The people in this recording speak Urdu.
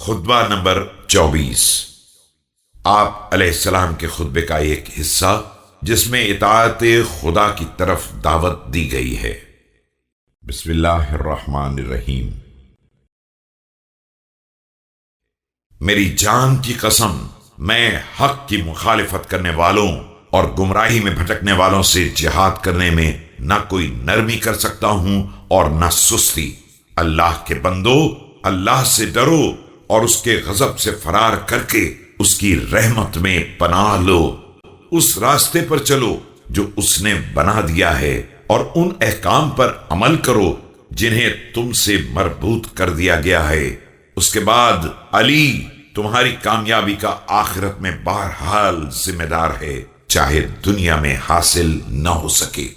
خطبہ نمبر 24۔ آپ علیہ السلام کے خطبے کا ایک حصہ جس میں اطاعت خدا کی طرف دعوت دی گئی ہے۔ بسم اللہ الرحمن الرحیم۔ میری جان کی قسم، میں حق کی مخالفت کرنے والوں اور گمراہی میں بھٹکنے والوں سے جہاد کرنے میں نہ کوئی نرمی کر سکتا ہوں اور نہ سستی۔ اللہ کے بندو، اللہ سے ڈرو اور اس کے غضب سے فرار کر کے اس کی رحمت میں پناہ لو۔ اس راستے پر چلو جو اس نے بنا دیا ہے اور ان احکام پر عمل کرو جنہیں تم سے مربوط کر دیا گیا ہے۔ اس کے بعد علی تمہاری کامیابی کا آخرت میں بہرحال ذمہ دار ہے، چاہے دنیا میں حاصل نہ ہو سکے۔